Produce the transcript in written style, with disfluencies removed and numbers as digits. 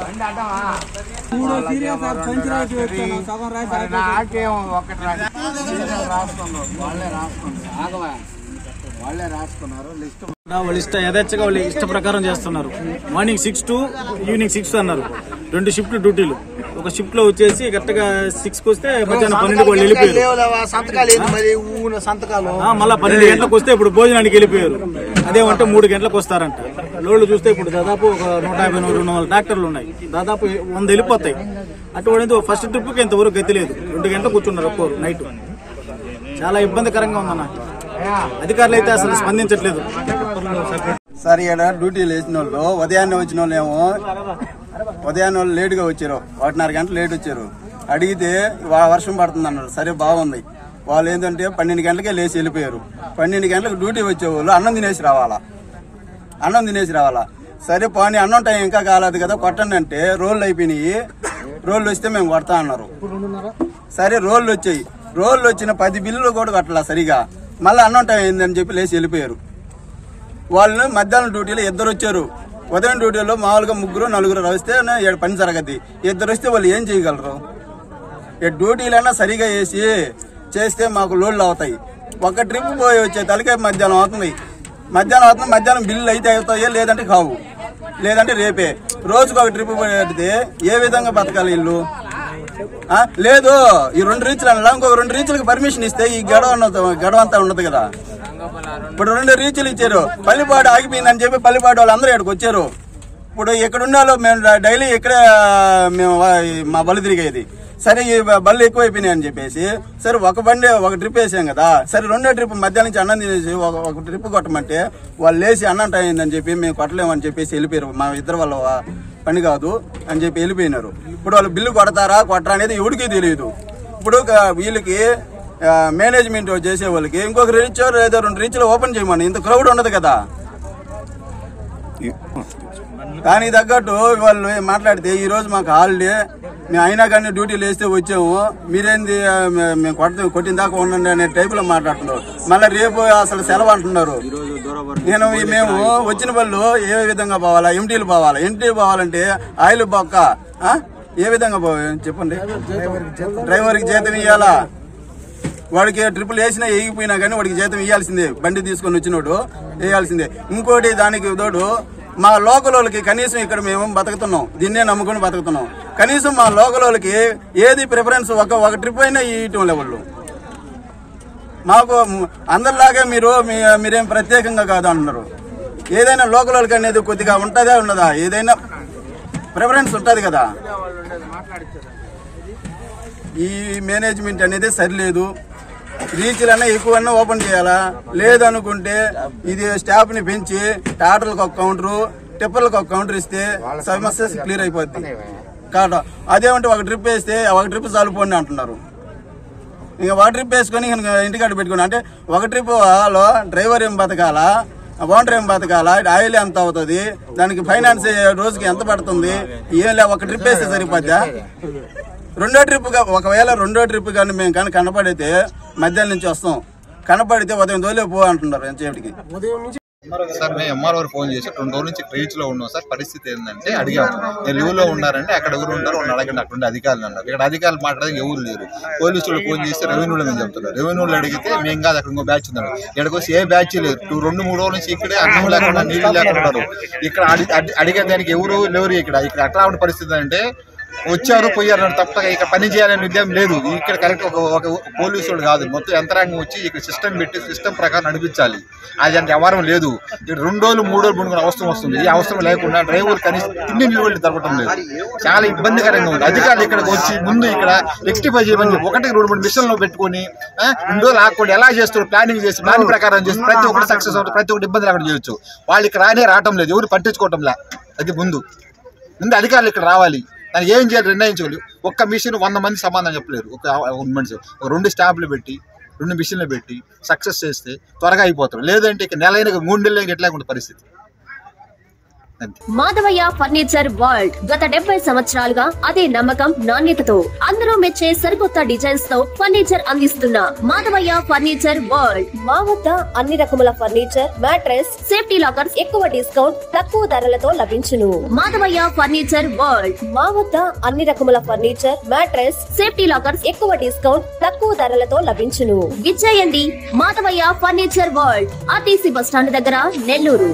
వాళ్ళు యథేచ్ఛగా వాళ్ళు ఇష్ట ప్రకారం చేస్తున్నారు. మార్నింగ్ 6 to ఈవినింగ్ 6 అన్నారు. 2 షిఫ్ట్ డ్యూటీలు. ఒక షిఫ్ట్ లో వచ్చేసి కరెక్ట్గా 6కి వస్తే మధ్యాహ్నం 12 వాళ్ళు వెళ్ళిపోయారు. మళ్ళీ 12 గంటలకు వస్తే ఇప్పుడు భోజనానికి వెళ్ళిపోయారు. అదేమంటే 3 గంటలకు వస్తారంట. లోడ్లు చూస్తే ఇప్పుడు దాదాపు ఒక 150-200 ట్రాక్టర్లు ఉన్నాయి. దాదాపు 100 వెళ్ళిపోతాయి. అటువంటి ఫస్ట్ ట్రిప్కి ఇంతవరకు గతి లేదు. 2 గంటలు కూర్చున్నారు ఒక్కరు నైట్. చాలా ఇబ్బందికరంగా ఉందన్న. అధికారులు అయితే అసలు స్పందించట్లేదు. సార్ ఇక్కడ డ్యూటీలు వేసిన వాళ్ళు ఉదయాన్నే వచ్చిన వాళ్ళు ఏమో ఉదయాన్నే వాళ్ళు లేటుగా వచ్చారు. 1:30 గంటలు లేట్ వచ్చారు. అడిగితే వర్షం పడుతుంది అన్నారు. సరే బాగుంది. వాళ్ళు ఏంటంటే 12 గంటలకే లేచి వెళ్ళిపోయారు. 12 గంటలకు డ్యూటీ వచ్చేవాళ్ళు అన్నం తినేసి రావాలా. సరే పోనీ అన్నం టైం ఇంకా కాలేదు కదా కొట్టండి అంటే రోళ్ళు అయిపోయినాయి. రోళ్ళు వస్తే మేము కొడతా అన్నారు. సరే రోళ్ళు వచ్చాయి. రోళ్ళు వచ్చిన 10 బిల్లులు కూడా కట్టలా సరిగా. మళ్ళీ అన్నం టైం అయిందని చెప్పి లేచి వెళ్ళిపోయారు. వాళ్ళు మధ్యాహ్నం డ్యూటీలో 2 వచ్చారు. ఉదయం డ్యూటీలో మామూలుగా 3-4 వస్తే పని జరగద్ది. 2 వస్తే వాళ్ళు ఏం చేయగలరు? డ్యూటీలైనా సరిగా వేసి చేస్తే మాకు లోడ్లు అవుతాయి. ఒక ట్రిప్ పోయి వచ్చే తలకే మధ్యాహ్నం అవుతుంది. మధ్యాహ్నం బిల్లులు అయితే అవుతాయో లేదంటే కావు, లేదంటే రేపే. రోజుకు ఒక ట్రిప్ పెడితే ఏ విధంగా బతకాలి ఇల్లు? లేదు ఈ 2 రీచ్లు అన్నా ఇంకొక 2 రీచ్లకు పర్మిషన్ ఇస్తే ఈ గడవ అంతా ఉండదు కదా. ఇప్పుడు 2 రీచ్లు ఇచ్చారు. పల్లిపాడు ఆగిపోయిందని చెప్పి పల్లిపాడు వాళ్ళు అందరూ ఇక్కడికి వచ్చారు. ఇప్పుడు ఇక్కడ ఉండాలో మేము డైలీ ఇక్కడే మేము మా బళ్ళు తిరిగేది. సరే ఈ బళ్ళు ఎక్కువైపోయినాయి అని చెప్పేసి సరే ఒక ట్రిప్ వేసాం కదా. సరే 2వ ట్రిప్ మధ్యాహ్నం నుంచి అన్నం తినేసి ఒక ట్రిప్ కొట్టమంటే వాళ్ళు లేచి అన్నం టైం అయిందని చెప్పి మేము కొట్టలేమని చెప్పేసి వెళ్ళిపోయారు. మా ఇద్దరు వాళ్ళ పని కాదు అని చెప్పి వెళ్ళిపోయినారు. ఇప్పుడు వాళ్ళు బిల్లు కొడతారా కొట్టరా అనేది ఎవరికీ తెలియదు. ఇప్పుడు వీళ్ళకి మేనేజ్మెంట్ చేసే వాళ్ళకి ఇంకొక రీచ్ లేదా 2 రీచ్లు ఓపెన్ చేయమని ఇంత క్రౌడ్ ఉండదు కదా. కానీ తగ్గట్టు వాళ్ళు మాట్లాడితే ఈ రోజు మాకు హాలిడే, మేము అయినా కానీ డ్యూటీలు వేస్తే వచ్చాము, మీరేంది మేము కొట్టిన దాకా ఉండండి అనే టైప్ లో మాట్లాడుతున్నారు. మళ్ళీ రేపు అసలు సెలవు అంటున్నారు. మేము వచ్చిన వాళ్ళు ఏ విధంగా పోవాలా? ఎంటీలు పోవాలంటే ఆయిల్ బొక్క ఏ విధంగా పోవాలి చెప్పండి? డ్రైవర్కి జీతం ఇవ్వాలా? వాడికి ట్రిపుల్ వేసినా వేగిపోయినా కానీ వాడికి జీతం ఇవ్వాల్సిందే. బండి తీసుకొని వచ్చినోడు వేయాల్సిందే. ఇంకోటి దానికి తోడు మా లోకల్ వాళ్ళకి కనీసం ఇక్కడ మేము బతుకుతున్నాం, దీన్నే నమ్ముకొని బతుకుతున్నాం. కనీసం మా లోకల్ వాళ్ళకి ఏది ప్రిఫరెన్స్ ఒక ట్రిప్ అయినా ఇవ్వటం లేవాళ్ళు. మాకు అందరిలాగే మీరేం ప్రత్యేకంగా కాదు అంటున్నారు. ఏదైనా లోకల్ వాళ్ళకి అనేది కొద్దిగా ఉంటుందా ఉండదా? ఏదైనా ప్రిఫరెన్స్ ఉంటుంది కదా. ఈ మేనేజ్మెంట్ అనేది సరిలేదు. రీచ్లన్నా ఎక్కువన్నా ఓపెన్ చేయాలా? లేదనుకుంటే ఇది స్టాఫ్ ని పెంచి టాటర్లకు ఒక కౌంటరు, టిప్పర్లకు ఒక కౌంటర్ ఇస్తే సమస్య క్లియర్ అయిపోద్ది. కాదు అదేమంటే ఒక ట్రిప్ వేస్తే ఒక ట్రిప్ చాలు పోండి అంటున్నారు. ఇంకా ఒక ట్రిప్ వేసుకొని ఇంటికాడ పెట్టుకుని అంటే ఒక ట్రిప్ లో డ్రైవర్ ఏం బతకాలా, ఓనర్ ఏం బతకాలా, ఆయిల్ ఎంత అవుతుంది, దానికి ఫైనాన్స్ రోజుకి ఎంత పడుతుంది, ఏం లే ఒక ట్రిప్ వేస్తే సరిపోద్దా? 2వ ట్రిప్ ఒకవేళ 2వ ట్రిప్ కానీ మేము కానీ కనపడితే మధ్యాహ్నం నుంచి వస్తాం, కనపడితే ఉదయం తోలే పో అంటున్నారు. ఎంతసేపటికి సార్ మేము ఎంఆర్ఓ ఫోన్ చేసి 2 రోజుల నుంచి రీచ్ లో ఉన్నాం సార్. పరిస్థితి ఏంటంటే అడిగాము, నేను లీవ్ లో ఉన్నారంటే అక్కడ ఎవరు ఉంటారు వాళ్ళు అడగండి, అక్కడ అధికారులు అన్నారు. ఇక్కడ అధికారులు మాట్లాడడానికి ఎవరు లేరు. పోలీసులు ఫోన్ చేస్తే రెవెన్యూలో మేము చెప్తున్నారు. రెవెన్యూలో అడిగితే మేము కాదు అక్కడ ఇంకో బ్యాచ్ ఉన్నారు. ఇక్కడికి వచ్చి ఏ బ్యాచ్ లేదు. 2-3 రోజుల నుంచి ఇక్కడే అన్నం లేకుండా నీళ్ళు లేకుండా ఇక్కడ అడిగేదానికి ఎవరు లేరు. ఇక్కడ అట్లా ఉన్న పరిస్థితి అంటే వచ్చారు పోయారు తప్పగా ఇక్కడ పని చేయాలనే ఉద్యమం లేదు. ఇక్కడ కరెక్ట్ ఒక పోలీసులు కాదు, మొత్తం యంత్రాంగం వచ్చి ఇక్కడ సిస్టమ్ పెట్టి సిస్టమ్ ప్రకారం నడిపించాలి. అది అంటే వ్యవహారం లేదు. ఇక్కడ 2 రోజులు 3 రోజులు పండుగ అవసరం వస్తుంది. ఈ అవసరం లేకుండా డ్రైవర్ కనీసం తిండి నిలబడి దొరకటం లేదు. చాలా ఇబ్బందికరంగా ఉంది. అధికారులు ఇక్కడికి వచ్చి ముందు ఇక్కడ రెక్టిఫై చేయమని చెప్పి 1-2 మిషన్లు పెట్టుకొని 2 రోజులు ఆకుండా ఎలా చేస్తారు ప్లానింగ్ చేసి ప్లానింగ్ ప్రకారం చేసి ప్రతి ఒక్కటి సక్సెస్ అవుతుంది, ప్రతి ఒక్కటి ఇబ్బంది లేకుండా చేయొచ్చు. వాళ్ళు ఇక్కడ రావటం లేదు, ఎవరు పట్టించుకోవటం లే. అది ముందు అధికారులు ఇక్కడ రావాలి, దానికి ఏం చేయాలి నిర్ణయించుకోవాలి. ఒక్క మిషన్ 100 మంది సమాధానం చెప్పలేరు. ఒక మనిషి 2 స్టాఫ్లు పెట్టి 2 మిషన్లు పెట్టి సక్సెస్ చేస్తే త్వరగా అయిపోతారు. లేదంటే ఇక నెలైన 3 నెలలు ఎట్లా ఉంటుంది పరిస్థితి. అంతే. మాధవయ్య ఫర్నిచర్ వరల్డ్ గత 70 సంవత్సరాలుగా అదే నమ్మకం, నాణ్యతతో అందరూ మెచ్చే సరికొత్త డిజైన్స్ తో ఫర్నిచర్ అందిస్తున్న మాధవయ్య ఫర్నిచర్ వరల్డ్. మా వద్ద అన్ని రకముల ఫర్నిచర్, మ్యాట్రెస్, సేఫ్టీ లాకర్స్ ఎక్కువ డిస్కౌంట్, తక్కువ ధరలతో లభించును. Madhavayya furniture world. మా వద్ద అన్ని రకముల ఫర్నిచర్, మ్యాట్రెస్, సేఫ్టీ లాకర్స్ ఎక్కువ డిస్కౌంట్, తక్కువ ధరలతో లభించును. విచ్చేయండి Madhavayya furniture world, RTC bus stand దగ్గర, నెల్లూరు.